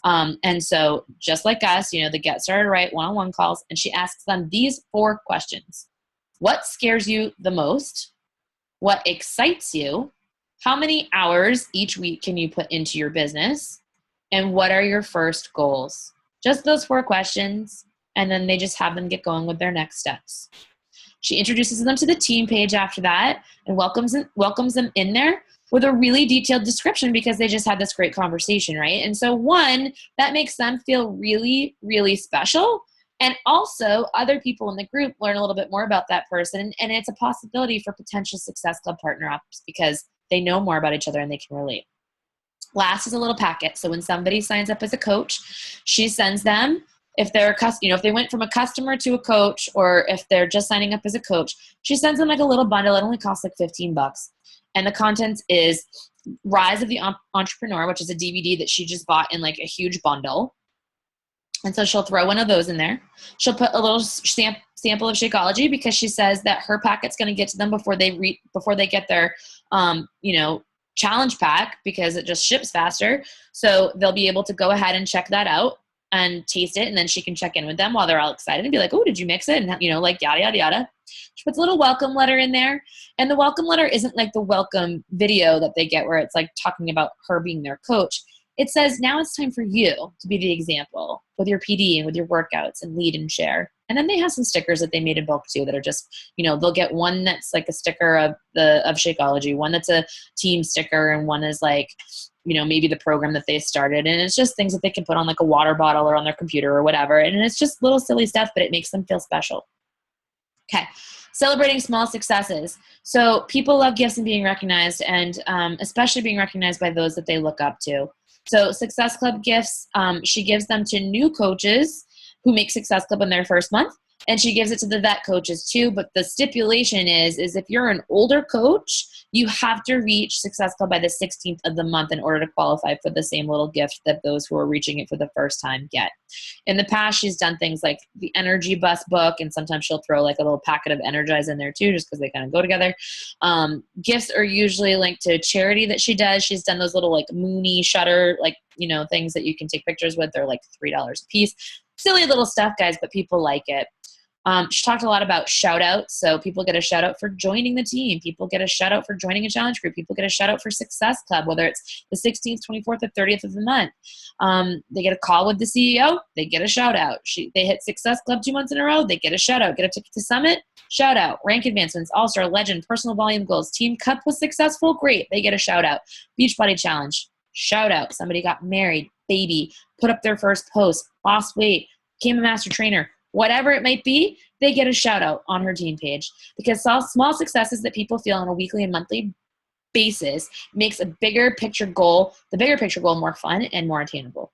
And so just like us, the Get Started Right one-on-one calls, and she asks them these 4 questions. What scares you the most? what excites you, how many hours each week can you put into your business, and what are your first goals? Just those 4 questions, and then they just have them get going with their next steps. She introduces them to the team page after that and welcomes them in there with a really detailed description because they just had this great conversation, right? And so one, that makes them feel really, really special. And also other people in the group learn a little bit more about that person. And it's a possibility for potential Success Club partner ups because they know more about each other and they can relate. Last is a little packet. So when somebody signs up as a coach, she sends them, if they're if they went from a customer to a coach, or if they're just signing up as a coach, she sends them like a little bundle. It only costs like $15. And the content is Rise of the Entrepreneur, which is a DVD that she just bought in like a huge bundle. And so she'll throw one of those in there. She'll put a little sample of Shakeology because she says that her packet's going to get to them before they get their, challenge pack, because it just ships faster. So they'll be able to go ahead and check that out and taste it. And then she can check in with them while they're all excited and be like, oh, did you mix it? And, like yada, yada, yada. She puts a little welcome letter in there. And the welcome letter isn't like the welcome video that they get where it's like talking about her being their coach. It says, now it's time for you to be the example with your PD and with your workouts and lead and share. And then they have some stickers that they made in bulk too that are just, they'll get one that's like a sticker of Shakeology, one that's a team sticker, and one is like, maybe the program that they started. And it's just things that they can put on like a water bottle or on their computer or whatever. And it's just little silly stuff, but it makes them feel special. Okay. Celebrating small successes. So people love gifts and being recognized, and especially being recognized by those that they look up to. So Success Club gifts, she gives them to new coaches who make Success Club in their first month. And she gives it to the vet coaches too. But the stipulation is if you're an older coach, you have to reach Success Club by the 16th of the month in order to qualify for the same little gift that those who are reaching it for the first time get. In the past, she's done things like the Energy Bus book, and sometimes she'll throw like a little packet of Energize in there too, just because they kind of go together. Gifts are usually linked to charity that she does. She's done those little like Mooney shutter, things that you can take pictures with. They're like $3 a piece. Silly little stuff, guys, but people like it. She talked a lot about shout outs. So people get a shout out for joining the team. People get a shout out for joining a challenge group. People get a shout out for Success Club, whether it's the 16th, 24th, or 30th of the month. They get a call with the CEO. They get a shout out. They hit Success Club 2 months in a row. They get a shout out. Get a ticket to Summit. Shout out. Rank advancements. All-Star, Legend, personal volume goals. Team Cup was successful. Great. They get a shout out. Beachbody Challenge. Shout out. Somebody got married. Baby. Put up their first post. Lost weight. Became a master trainer. Whatever it might be, they get a shout out on her team page, because small successes that people feel on a weekly and monthly basis makes the bigger picture goal more fun and more attainable.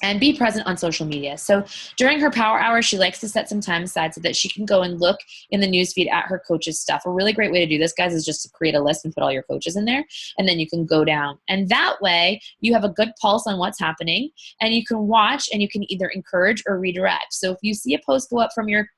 And be present on social media. So during her power hour, she likes to set some time aside so that she can go and look in the newsfeed at her coaches' stuff. A really great way to do this, guys, is just to create a list and put all your coaches in there, and then you can go down. And that way, you have a good pulse on what's happening, and you can watch, and you can either encourage or redirect. So if you see a post go up from your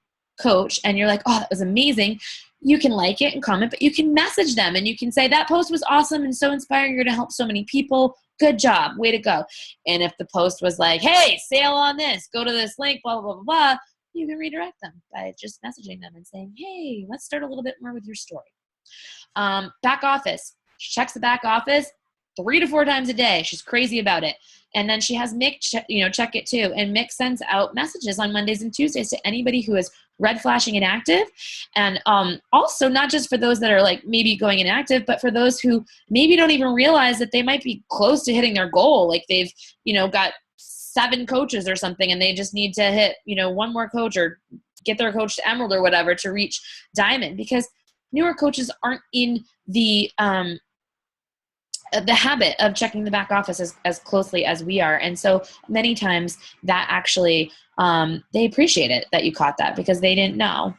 coach and you're like, oh, that was amazing, you can like it and comment, but you can message them and you can say, that post was awesome and so inspiring. You're going to help so many people. Good job. Way to go. And if the post was like, hey, sale on this, go to this link, blah, blah, blah, blah, you can redirect them by just messaging them and saying, hey, let's start a little bit more with your story. Back office. She checks the back office 3 to 4 times a day. She's crazy about it. And then she has Mick, check it too. And Mick sends out messages on Mondays and Tuesdays to anybody who is red flashing inactive. And also not just for those that are like maybe going inactive, but for those who maybe don't even realize that they might be close to hitting their goal. Like they've, got 7 coaches or something, and they just need to hit, 1 more coach or get their coach to Emerald or whatever to reach Diamond, because newer coaches aren't in the habit of checking the back office as closely as we are. And so many times that actually, they appreciate it that you caught that, because they didn't know.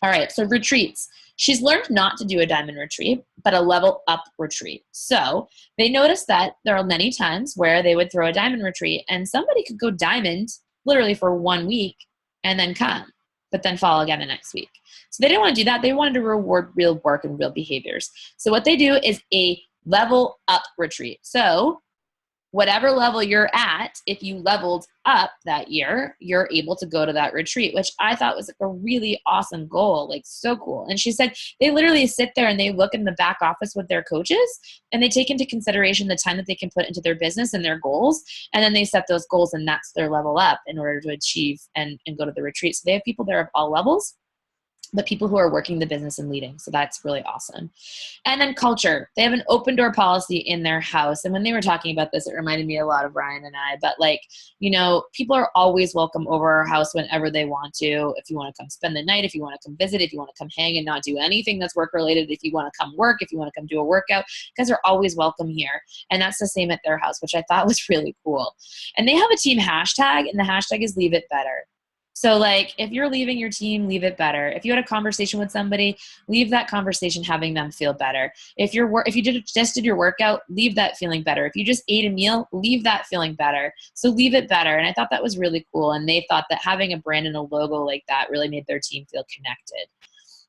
All right. So retreats. She's learned not to do a diamond retreat, but a level up retreat. So they noticed that there are many times where they would throw a diamond retreat and somebody could go diamond literally for 1 week and then come, but then fall again the next week. So they didn't want to do that. They wanted to reward real work and real behaviors. So what they do is a level up retreat. So whatever level you're at, if you leveled up that year, you're able to go to that retreat, which I thought was like a really awesome goal, like so cool. And she said they literally sit there and they look in the back office with their coaches and they take into consideration the time that they can put into their business and their goals. And then they set those goals and that's their level up in order to achieve and go to the retreat. So they have people there of all levels, but people who are working the business and leading. So that's really awesome. And then culture. They have an open door policy in their house. And when they were talking about this, it reminded me a lot of Ryan and I. But like, you know, people are always welcome over our house whenever they want to. If you want to come spend the night, if you want to come visit, if you want to come hang and not do anything that's work related, if you want to come work, if you want to come do a workout, you guys are always welcome here. And that's the same at their house, which I thought was really cool. And they have a team hashtag, and the hashtag is Leave It Better. So like if you're leaving your team, leave it better. If you had a conversation with somebody, leave that conversation having them feel better. If you just did your workout, leave that feeling better. If you just ate a meal, leave that feeling better. So leave it better. And I thought that was really cool. And they thought that having a brand and a logo like that really made their team feel connected.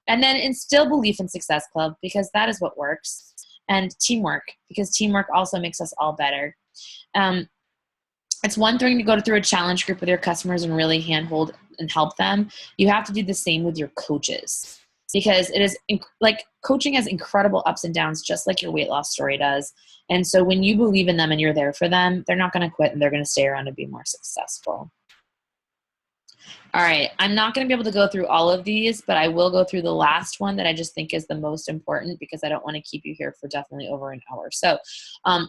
And then instill belief in Success Club, because that is what works. And teamwork, because teamwork also makes us all better. It's one thing to go through a challenge group with your customers and really handhold and help them. You have to do the same with your coaches, because it is like coaching has incredible ups and downs, just like your weight loss story does. And so when you believe in them and you're there for them, they're not going to quit and they're going to stay around and be more successful. All right. I'm not going to be able to go through all of these, but I will go through the last one that I just think is the most important, because I don't want to keep you here for definitely over an hour. So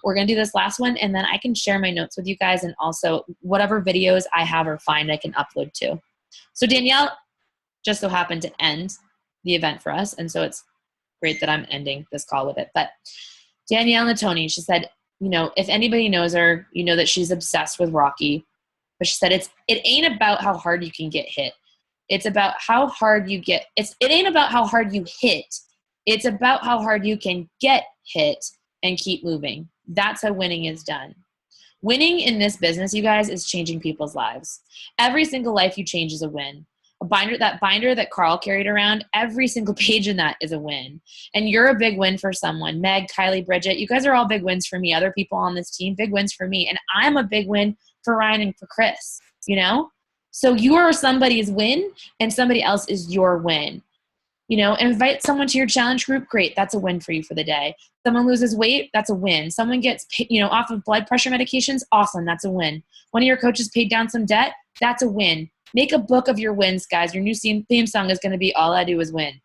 we're going to do this last one, and then I can share my notes with you guys, and also whatever videos I have or find I can upload to. So Danielle just so happened to end the event for us, and so it's great that I'm ending this call with it. But Danielle Natoni, she said, you know, if anybody knows her, you know that she's obsessed with Rocky. But she said it ain't about how hard you can get hit. It's about how hard you get. It ain't about how hard you hit. It's about how hard you can get hit and keep moving. That's how winning is done. Winning in this business, you guys, is changing people's lives. Every single life you change is a win. That binder that Carl carried around, every single page in that is a win. And you're a big win for someone. Meg, Kylie, Bridget, you guys are all big wins for me. Other people on this team, big wins for me. And I'm a big win for Ryan and for Chris, you know? So you are somebody's win and somebody else is your win. You know, invite someone to your challenge group. Great. That's a win for you for the day. Someone loses weight. That's a win. Someone gets, off of blood pressure medications. Awesome. That's a win. One of your coaches paid down some debt. That's a win. Make a book of your wins, guys. Your new theme song is going to be All I Do Is Win.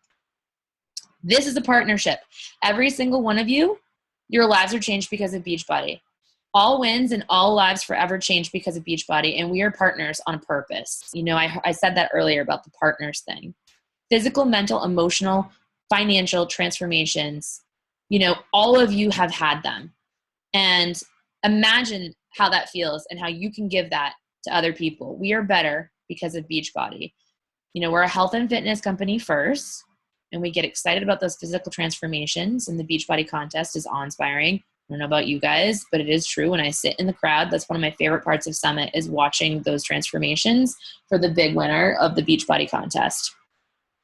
This is a partnership. Every single one of you, your lives are changed because of Beachbody. All wins and all lives forever changed because of Beachbody. And we are partners on purpose. You know, I said that earlier about the partners thing. Physical, mental, emotional, financial transformations, you know, all of you have had them. And imagine how that feels and how you can give that to other people. We are better because of Beachbody. You know, we're a health and fitness company first, and we get excited about those physical transformations, and the Beachbody contest is awe-inspiring. I don't know about you guys, but it is true. When I sit in the crowd, that's one of my favorite parts of Summit, is watching those transformations for the big winner of the Beachbody contest.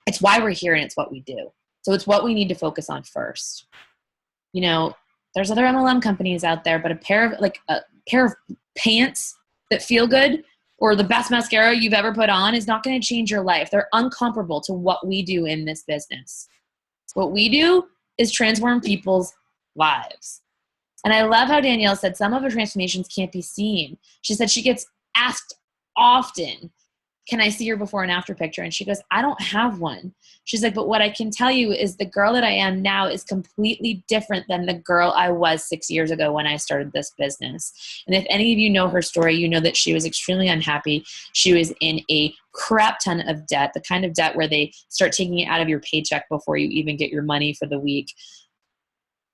It's why we're here and it's what we do. So it's what we need to focus on first. You know, there's other MLM companies out there, but a pair of pants that feel good or the best mascara you've ever put on is not going to change your life. They're uncomparable to what we do in this business. What we do is transform people's lives. And I love how Danielle said some of her transformations can't be seen. She said she gets asked often, can I see your before and after picture? And she goes, I don't have one. She's like, but what I can tell you is the girl that I am now is completely different than the girl I was 6 years ago when I started this business. And if any of you know her story, you know that she was extremely unhappy. She was in a crap ton of debt, the kind of debt where they start taking it out of your paycheck before you even get your money for the week.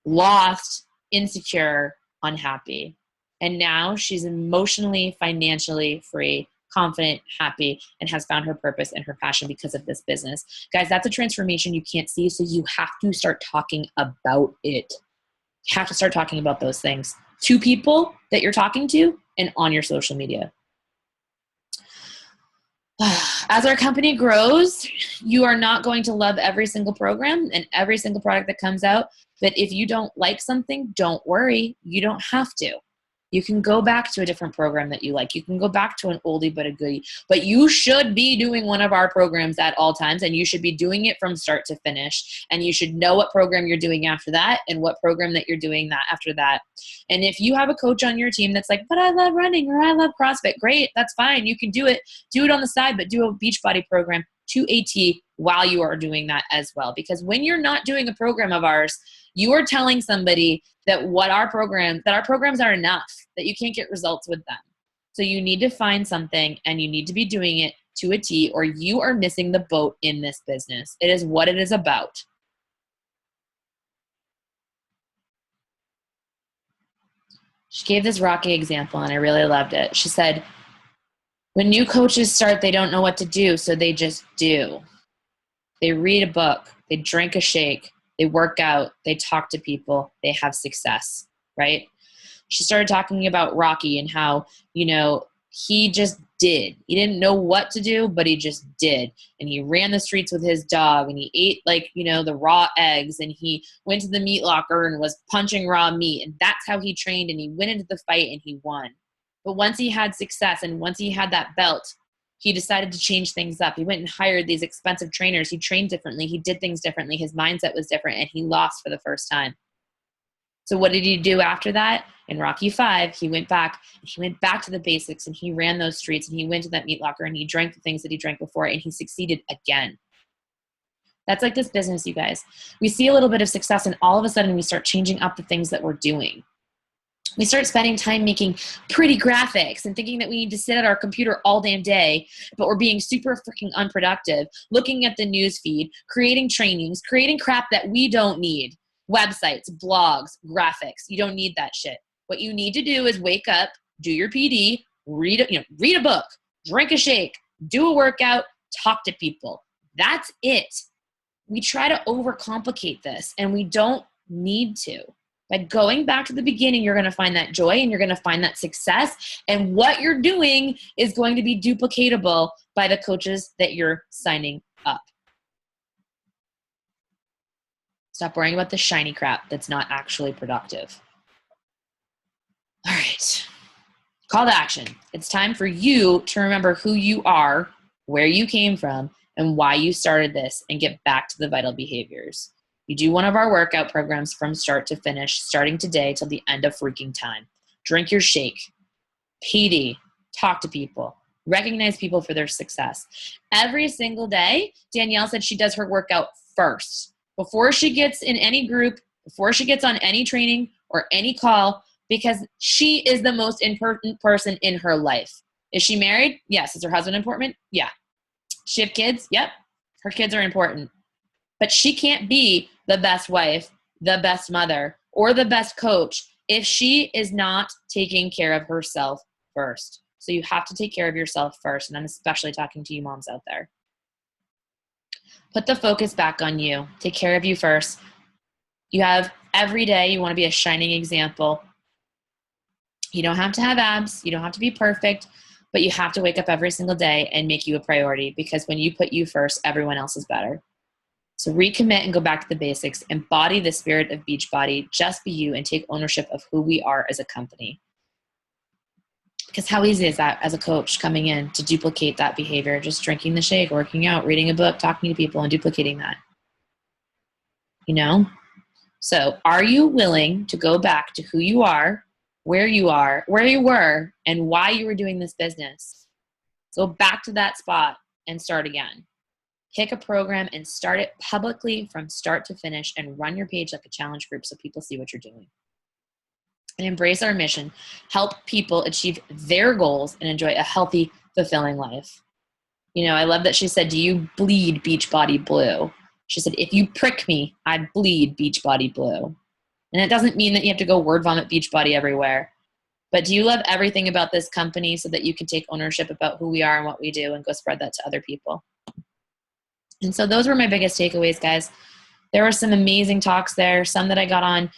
Lost, insecure, unhappy. And now she's emotionally, financially free, confident, happy, and has found her purpose and her passion because of this business. Guys, that's a transformation you can't see, so you have to start talking about it. You have to start talking about those things to people that you're talking to and on your social media. As our company grows, you are not going to love every single program and every single product that comes out, but if you don't like something, don't worry. You don't have to. You can go back to a different program that you like. You can go back to an oldie but a goodie. But you should be doing one of our programs at all times, and you should be doing it from start to finish. And you should know what program you're doing after that and what program that you're doing that after that. And if you have a coach on your team that's like, but I love running or I love CrossFit, great, that's fine. You can do it. Do it on the side, but do a Beachbody program to AT while you are doing that as well. Because when you're not doing a program of ours, you are telling somebody that our programs are enough, that you can't get results with them. So you need to find something and you need to be doing it to a T, or you are missing the boat in this business. It is what it is about. She gave this Rocky example and I really loved it. She said, when new coaches start, they don't know what to do, so they just do. They read a book, they drink a shake, they work out, they talk to people, they have success, right? She started talking about Rocky and how, he just did. He didn't know what to do, but he just did. And he ran the streets with his dog and he ate the raw eggs, and he went to the meat locker and was punching raw meat. And that's how he trained, and he went into the fight and he won. But once he had success and once he had that belt, he decided to change things up. He went and hired these expensive trainers. He trained differently. He did things differently. His mindset was different, and he lost for the first time. So what did he do after that? In Rocky V, he went back to the basics, and he ran those streets, and he went to that meat locker, and he drank the things that he drank before, and he succeeded again. That's like this business, you guys. We see a little bit of success, and all of a sudden we start changing up the things that we're doing. We start spending time making pretty graphics and thinking that we need to sit at our computer all damn day, but we're being super freaking unproductive, looking at the news feed, creating trainings, creating crap that we don't need. Websites, blogs, graphics. You don't need that shit. What you need to do is wake up, do your PD, read a book, drink a shake, do a workout, talk to people. That's it. We try to overcomplicate this, and we don't need to. By going back to the beginning, you're going to find that joy and you're going to find that success. And what you're doing is going to be duplicatable by the coaches that you're signing up. Stop worrying about the shiny crap that's not actually productive. All right. Call to action. It's time for you to remember who you are, where you came from, and why you started this, and get back to the vital behaviors. You do one of our workout programs from start to finish, starting today till the end of freaking time. Drink your shake. PD. Talk to people. Recognize people for their success. Every single day, Danielle said she does her workout first. Before she gets in any group, before she gets on any training or any call, because she is the most important person in her life. Is she married? Yes. Is her husband important? Yeah. Does she have kids? Yep. Her kids are important. But she can't be the best wife, the best mother, or the best coach if she is not taking care of herself first. So you have to take care of yourself first. And I'm especially talking to you moms out there. Put the focus back on you. Take care of you first. You have every day, you want to be a shining example. You don't have to have abs. You don't have to be perfect. But you have to wake up every single day and make you a priority, because when you put you first, everyone else is better. So recommit and go back to the basics. Embody the spirit of Beachbody. Just be you and take ownership of who we are as a company. Because how easy is that as a coach coming in to duplicate that behavior? Just drinking the shake, working out, reading a book, talking to people, and duplicating that. So are you willing to go back to who you are, where you were, and why you were doing this business? Go back to that spot and start again. Pick a program and start it publicly from start to finish, and run your page like a challenge group so people see what you're doing. And embrace our mission. Help people achieve their goals and enjoy a healthy, fulfilling life. I love that she said, do you bleed Beachbody blue? She said, if you prick me, I bleed Beachbody blue. And it doesn't mean that you have to go word vomit Beachbody everywhere. But do you love everything about this company so that you can take ownership about who we are and what we do and go spread that to other people? And so those were my biggest takeaways, guys. There were some amazing talks there, some that I got on,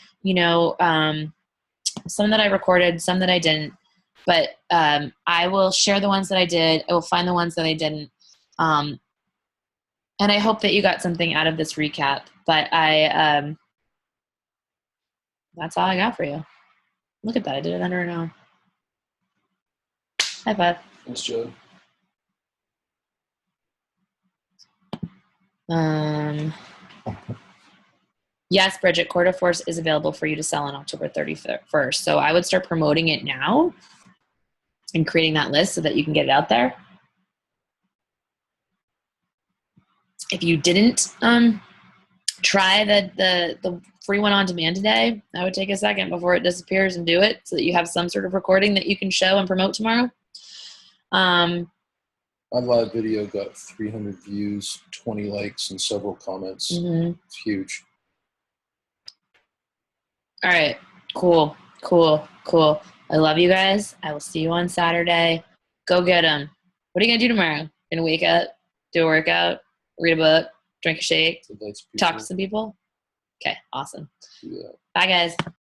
some that I recorded, some that I didn't. But I will share the ones that I did. I will find the ones that I didn't. And I hope that you got something out of this recap. But that's all I got for you. Look at that. I did it under an hour. High five. Thanks, Joe. Yes, Bridget, Court of Force is available for you to sell on October 31st. So I would start promoting it now and creating that list so that you can get it out there. If you didn't try the free one on demand today, I would take a second before it disappears and do it so that you have some sort of recording that you can show and promote tomorrow. My live video got 300 views, 20 likes, and several comments. It's huge. All right. Cool. I love you guys. I will see you on Saturday. Go get them. What are you going to do tomorrow? Gonna wake up, do a workout, read a book, drink a shake, talk to some people? Okay, awesome. Yeah. Bye, guys.